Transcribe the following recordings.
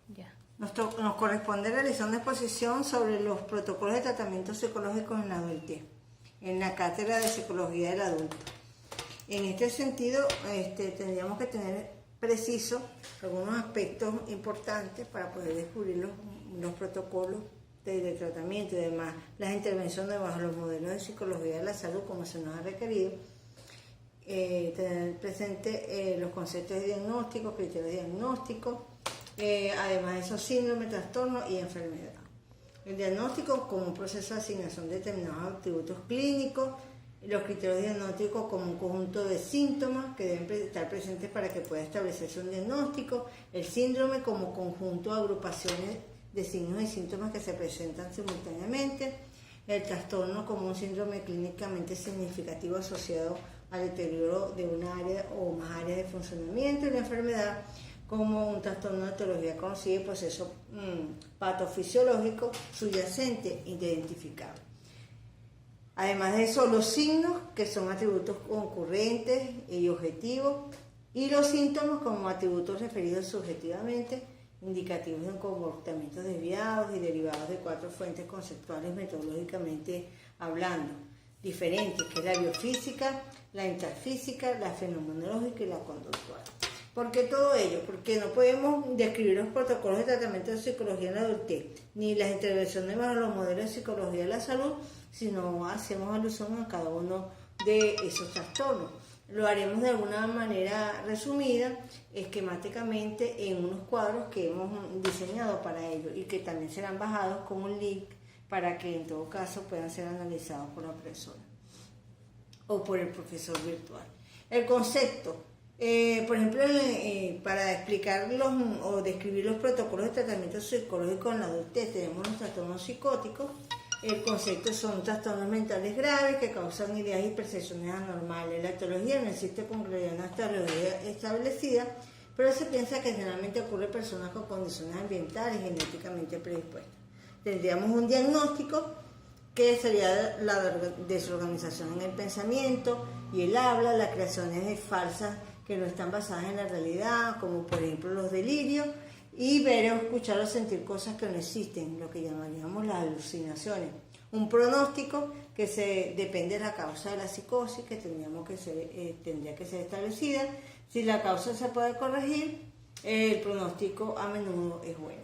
Ya. Nos corresponde realizar una exposición sobre los protocolos de tratamiento psicológico en la adultez, en la cátedra de psicología del adulto. En este sentido, tendríamos que tener precisos algunos aspectos importantes para poder descubrir los protocolos de tratamiento y demás, las intervenciones bajo los modelos de psicología de la salud como se nos ha requerido, tener presente los conceptos de diagnóstico, criterios de diagnóstico, además de esos síndromes, trastornos y enfermedad. El diagnóstico como un proceso de asignación de determinados atributos clínicos, los criterios diagnósticos como un conjunto de síntomas que deben estar presentes para que pueda establecerse un diagnóstico, el síndrome como conjunto de agrupaciones de signos y síntomas que se presentan simultáneamente, el trastorno como un síndrome clínicamente significativo asociado al deterioro de una área o más áreas de funcionamiento, y la enfermedad como un trastorno de etiología conocida y proceso patofisiológico subyacente identificable. Además de eso, los signos, que son atributos concurrentes y objetivos, y los síntomas como atributos referidos subjetivamente, indicativos de comportamientos desviados y derivados de 4 fuentes conceptuales metodológicamente hablando, diferentes, que es la biofísica, la intrafísica, la fenomenológica y la conductual. ¿Por qué todo ello? Porque no podemos describir los protocolos de tratamiento de psicología en la adultez, ni las intervenciones bajo los modelos de psicología de la salud, si no hacemos alusión a cada uno de esos trastornos. Lo haremos de alguna manera resumida, esquemáticamente, en unos cuadros que hemos diseñado para ello y que también serán bajados con un link para que en todo caso puedan ser analizados por la profesora o por el profesor virtual. El concepto, por ejemplo, para explicar o describir los protocolos de tratamiento psicológico en la adultez, tenemos los trastornos psicóticos. El concepto son trastornos mentales graves que causan ideas y percepciones anormales. La etiología no existe con claridad una etiología establecida, pero se piensa que generalmente ocurre en personas con condiciones ambientales genéticamente predispuestas. Tendríamos un diagnóstico que sería la desorganización en el pensamiento y el habla, las creaciones falsas que no están basadas en la realidad, como por ejemplo los delirios, y ver o escuchar o sentir cosas que no existen, lo que llamaríamos las alucinaciones. Un pronóstico que depende de la causa de la psicosis, que tendría que ser establecida. Si la causa se puede corregir, el pronóstico a menudo es bueno.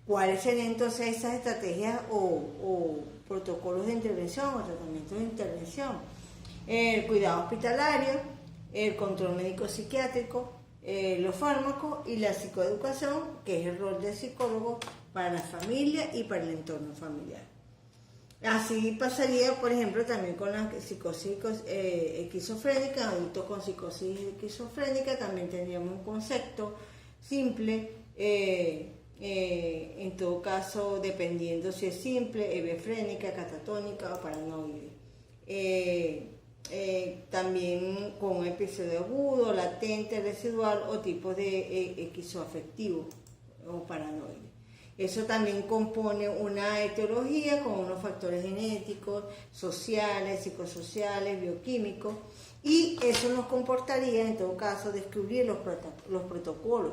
¿Cuáles serían entonces esas estrategias o protocolos de intervención o tratamientos de intervención? El cuidado hospitalario, el control médico psiquiátrico, los fármacos y la psicoeducación, que es el rol del psicólogo para la familia y para el entorno familiar. Así pasaría, por ejemplo, también con la psicosis esquizofrénica, adultos con psicosis esquizofrénica, también tendríamos un concepto simple, en todo caso, dependiendo si es simple, hebefrénica, catatónica o paranoide. También con un episodio agudo, latente, residual o tipo de esquizoafectivo o paranoide. Eso también compone una etiología con unos factores genéticos, sociales, psicosociales, bioquímicos, y eso nos comportaría, en todo caso, descubrir los protocolos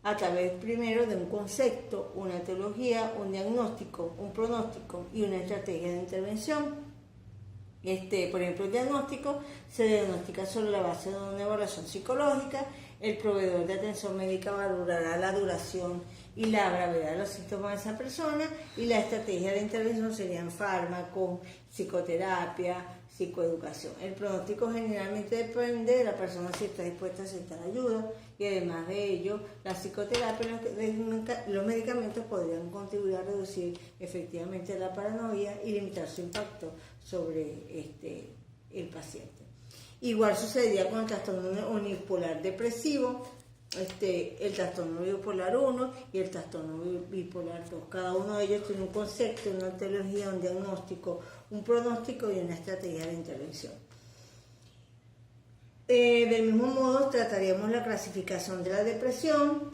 a través primero de un concepto, una etiología, un diagnóstico, un pronóstico y una estrategia de intervención. Por ejemplo, el diagnóstico se diagnostica sobre la base de una evaluación psicológica. El proveedor de atención médica valorará la duración y la gravedad de los síntomas de esa persona, y la estrategia de intervención serían fármacos, psicoterapia, psicoeducación. El pronóstico generalmente depende de la persona si está dispuesta a aceptar ayuda, y además de ello, la psicoterapia y los medicamentos podrían contribuir a reducir efectivamente la paranoia y limitar su impacto sobre el paciente. Igual sucedería con el trastorno unipolar depresivo, el trastorno bipolar 1 y el trastorno bipolar 2. Cada uno de ellos tiene un concepto, una etiología, un diagnóstico, un pronóstico y una estrategia de intervención. Del mismo modo, trataríamos la clasificación de la depresión.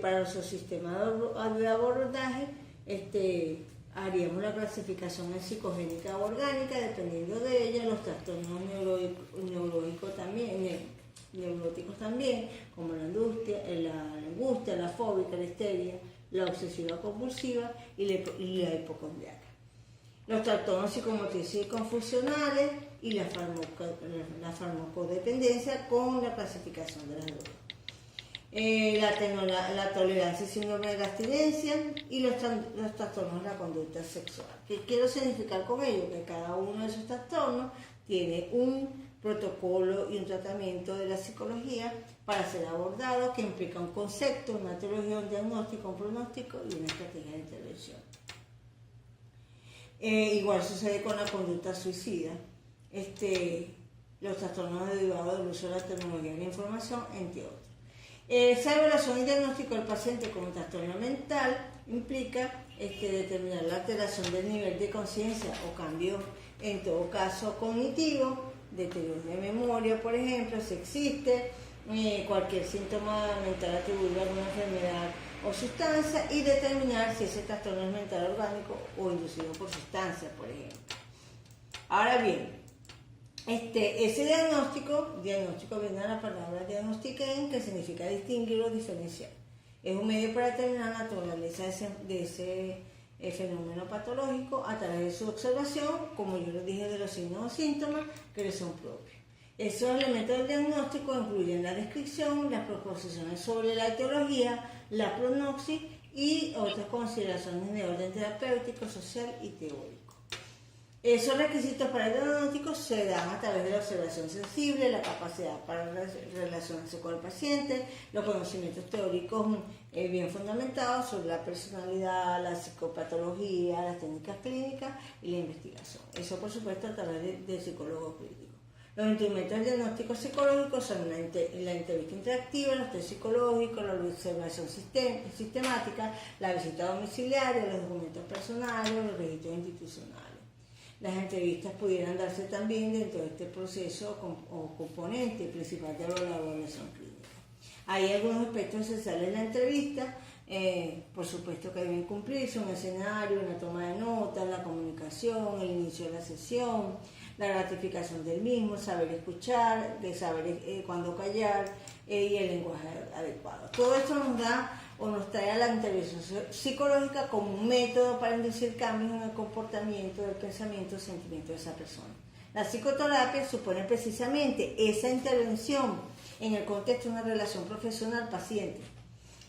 Para nuestro sistema de abordaje, haríamos la clasificación psicogénica o orgánica, dependiendo de ella, los trastornos neurológicos también, neuróticos también, como la angustia, la fobia, la histeria, la obsesiva compulsiva y la hipocondriaca. Los trastornos psicomotrices y confusionales y la farmacodependencia con la clasificación de las drogas. La tolerancia y síndrome de la abstinencia y los trastornos de la conducta sexual. ¿Qué quiero significar con ello? Que cada uno de esos trastornos tiene un protocolo y un tratamiento de la psicología para ser abordado que implica un concepto, una teología, un diagnóstico, un pronóstico y una estrategia de intervención. Igual sucede con la conducta suicida, los trastornos derivados del uso de la tecnología de la información, entre otros. Esa evaluación y diagnóstico del paciente con un trastorno mental implica determinar la alteración del nivel de conciencia o cambio, en todo caso cognitivo, deterioro de memoria, por ejemplo, si existe cualquier síntoma mental atribuido a alguna enfermedad o sustancia, y determinar si ese trastorno es mental orgánico o inducido por sustancias, por ejemplo. Ahora bien, ese diagnóstico viene de la palabra diagnostiquen, que significa distinguir o diferenciar. Es un medio para determinar la naturaleza de ese fenómeno patológico a través de su observación, como yo les dije, de los signos o síntomas que le son propios. Esos elementos del diagnóstico incluyen la descripción, las proposiciones sobre la etiología, la prognosis y otras consideraciones de orden terapéutico, social y teórico. Esos requisitos para el diagnóstico se dan a través de la observación sensible, la capacidad para relacionarse con el paciente, los conocimientos teóricos bien fundamentados sobre la personalidad, la psicopatología, las técnicas clínicas y la investigación. Eso, por supuesto, a través del psicólogo clínico. Los instrumentos del diagnóstico psicológico son la entrevista interactiva, los test psicológicos, la observación sistemática, la visita domiciliaria, los documentos personales, los registros institucionales. Las entrevistas pudieran darse también dentro de este proceso o componente principal de la evaluación clínica. Hay algunos aspectos esenciales de la entrevista, por supuesto que deben cumplirse: un escenario, una toma de notas, la comunicación, el inicio de la sesión, la ratificación del mismo, saber escuchar, de saber cuándo callar y el lenguaje adecuado. Todo esto nos da o nos trae a la intervención psicológica como un método para inducir cambios en el comportamiento, del pensamiento, del sentimiento de esa persona. La psicoterapia supone precisamente esa intervención en el contexto de una relación profesional-paciente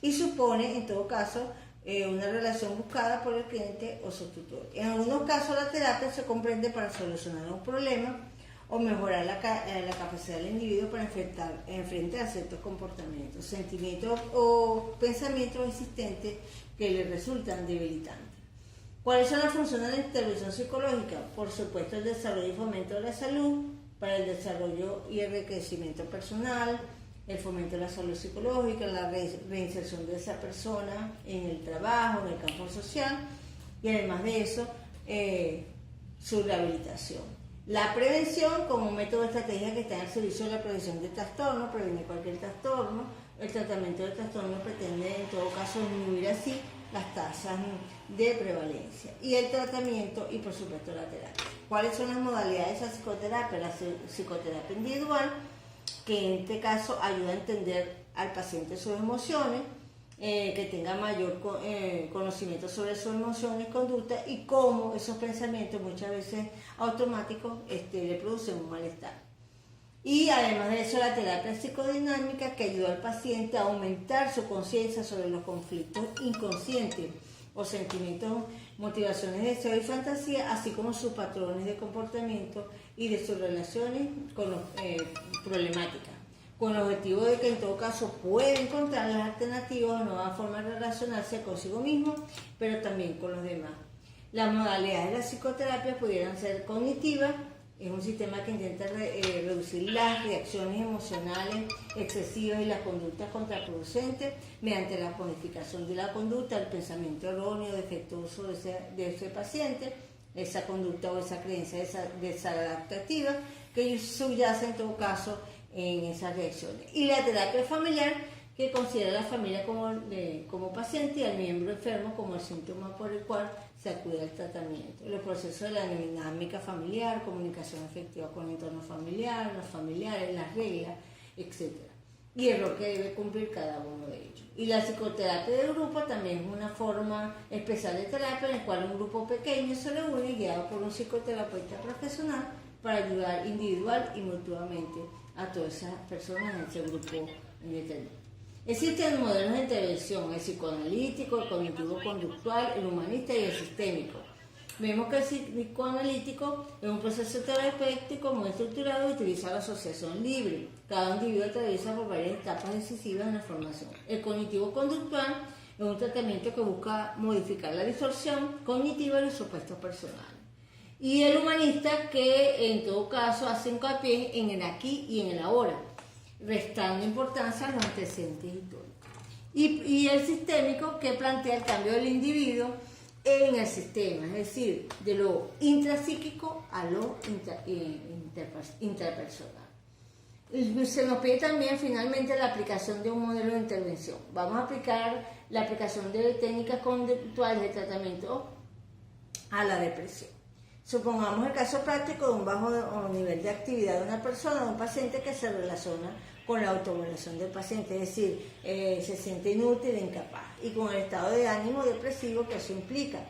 y supone, en todo caso, una relación buscada por el cliente o su tutor. En algunos casos la terapia se comprende para solucionar un problema o mejorar la capacidad del individuo para enfrentar ciertos comportamientos, sentimientos o pensamientos existentes que le resultan debilitantes. ¿Cuáles son las funciones de la intervención psicológica? Por supuesto, el desarrollo y fomento de la salud, para el desarrollo y el crecimiento personal, el fomento de la salud psicológica, la reinserción de esa persona en el trabajo, en el campo social, y además de eso, su rehabilitación. La prevención como método de estrategia que está al servicio de la prevención de trastornos, prevenir cualquier trastorno. El tratamiento del trastorno pretende en todo caso disminuir así las tasas de prevalencia. Y el tratamiento y por supuesto la terapia. ¿Cuáles son las modalidades de la psicoterapia? La psicoterapia individual, que en este caso ayuda a entender al paciente sus emociones, que tenga mayor conocimiento sobre sus emociones, conducta y cómo esos pensamientos muchas veces automáticos le producen un malestar. Y además de eso, la terapia psicodinámica, que ayuda al paciente a aumentar su conciencia sobre los conflictos inconscientes o sentimientos, motivaciones, deseo y fantasía, así como sus patrones de comportamiento y de sus relaciones con los problemáticas, con el objetivo de que en todo caso pueda encontrar las alternativas o nuevas formas de relacionarse consigo mismo, pero también con los demás. Las modalidades de la psicoterapia pudieran ser cognitivas, es un sistema que intenta reducir las reacciones emocionales excesivas y las conductas contraproducentes mediante la codificación de la conducta, el pensamiento erróneo, defectuoso de ese paciente, esa conducta o esa creencia desadaptativa que subyace en todo caso en esas reacciones. Y la terapia familiar, que considera a la familia como paciente y al miembro enfermo como el síntoma por el cual se acude al tratamiento. Los procesos de la dinámica familiar, comunicación efectiva con el entorno familiar, los familiares, las reglas, etc. Y el rol que debe cumplir cada uno de ellos. Y la psicoterapia de grupo también es una forma especial de terapia en la cual un grupo pequeño se reúne guiado por un psicoterapeuta profesional para ayudar individual y mutuamente a todas esas personas en ese grupo determinado. Existen modelos de intervención, el psicoanalítico, el cognitivo-conductual, el humanista y el sistémico. Vemos que el psicoanalítico es un proceso terapéutico muy estructurado y utiliza la asociación libre. Cada individuo atraviesa por varias etapas decisivas en la formación. El cognitivo-conductual es un tratamiento que busca modificar la distorsión cognitiva de los supuestos personales. Y el humanista que en todo caso hace hincapié en el aquí y en el ahora, restando importancia a los antecedentes históricos. Y el sistémico que plantea el cambio del individuo en el sistema, es decir, de lo intrapsíquico a lo interpersonal. Se nos pide también finalmente la aplicación de un modelo de intervención. Vamos a aplicar la aplicación de técnicas conductuales de tratamiento a la depresión. Supongamos el caso práctico de un bajo nivel de actividad de una persona, de un paciente que se relaciona con la autoevaluación del paciente, es decir, se siente inútil e incapaz, y con el estado de ánimo depresivo que eso implica.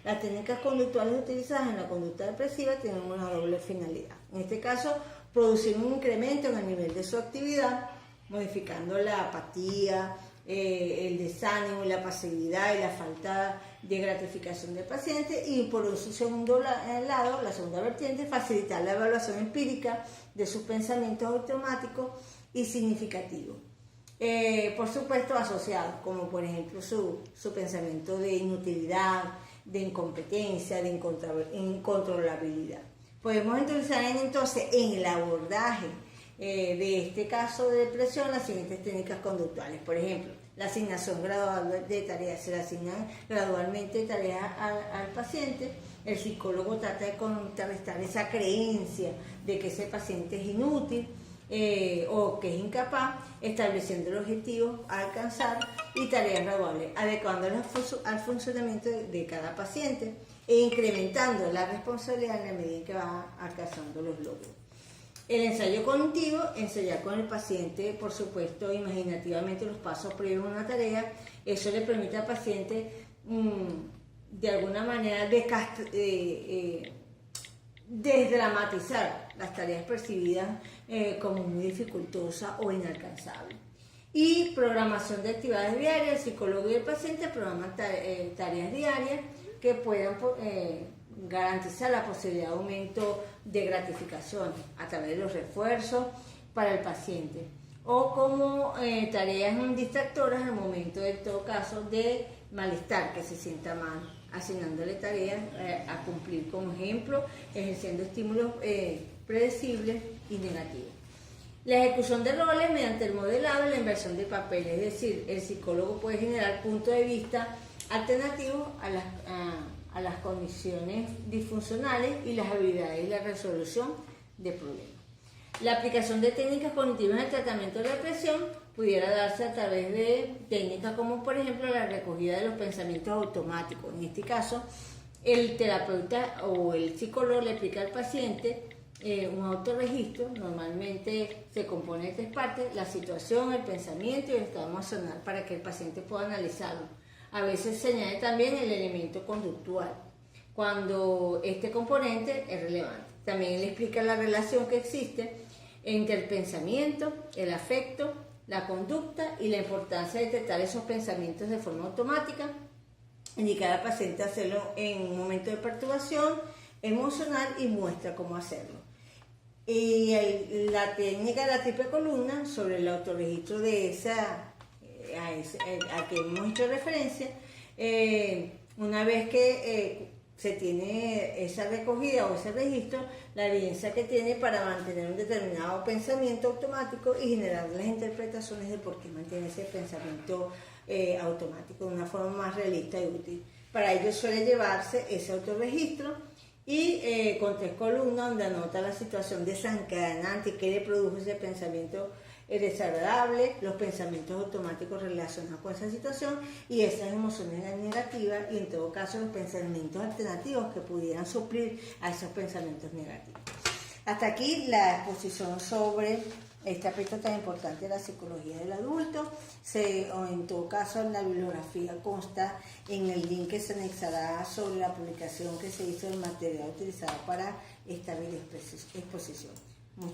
Las técnicas conductuales utilizadas en la conducta depresiva tienen una doble finalidad. En este caso, producir un incremento en el nivel de su actividad, modificando la apatía, el desánimo, la pasividad y la falta de gratificación del paciente, y por un segundo lado, la segunda vertiente, facilitar la evaluación empírica de sus pensamientos automáticos y significativos, por supuesto asociados, como por ejemplo su pensamiento de inutilidad, de incompetencia, de incontrolabilidad. Podemos utilizar entonces en el abordaje de este caso de depresión las siguientes técnicas conductuales. Por ejemplo, la asignación gradual de tareas. Se le asignan gradualmente tareas al paciente. El psicólogo trata de contrarrestar esa creencia de que ese paciente es inútil o que es incapaz, estableciendo el objetivo a alcanzar y tareas graduales, adecuándolas al funcionamiento de cada paciente e incrementando la responsabilidad en la medida en que va alcanzando los logros. El ensayo cognitivo, ensayar con el paciente, por supuesto, imaginativamente los pasos previos a una tarea. Eso le permite al paciente de alguna manera desdramatizar las tareas percibidas como muy dificultosas o inalcanzables. Y programación de actividades diarias. El psicólogo y el paciente programan tareas diarias que puedan garantizar la posibilidad de aumento de gratificación a través de los refuerzos para el paciente, o como tareas distractoras al momento, en todo caso, de malestar, que se sienta mal, asignándole tareas a cumplir, como ejemplo, ejerciendo estímulos predecibles y negativos. La ejecución de roles mediante el modelado y la inversión de papeles, es decir, el psicólogo puede generar puntos de vista alternativos a las condiciones disfuncionales y las habilidades y la resolución de problemas. La aplicación de técnicas cognitivas en el tratamiento de la depresión pudiera darse a través de técnicas como, por ejemplo, la recogida de los pensamientos automáticos. En este caso, el terapeuta o el psicólogo le explica al paciente un autorregistro. Normalmente se compone de 3 partes: la situación, el pensamiento y el estado emocional, para que el paciente pueda analizarlo. A veces se añade también el elemento conductual, cuando este componente es relevante. También le explica la relación que existe entre el pensamiento, el afecto, la conducta y la importancia de detectar esos pensamientos de forma automática, indicar al paciente hacerlo en un momento de perturbación emocional y muestra cómo hacerlo. Y la técnica de la triple columna sobre el autorregistro de esa a que hemos hecho referencia, una vez que se tiene esa recogida o ese registro, la evidencia que tiene para mantener un determinado pensamiento automático y generar las interpretaciones de por qué mantiene ese pensamiento automático de una forma más realista y útil. Para ello suele llevarse ese autorregistro y con 3 columnas donde anota la situación desencadenante que le produjo ese pensamiento desagradable, los pensamientos automáticos relacionados con esa situación y esas emociones negativas, y en todo caso los pensamientos alternativos que pudieran suplir a esos pensamientos negativos. Hasta aquí la exposición sobre este aspecto tan importante de la psicología del adulto. O en todo caso, en la bibliografía consta en el link que se anexará sobre la publicación que se hizo del material utilizado para esta exposición.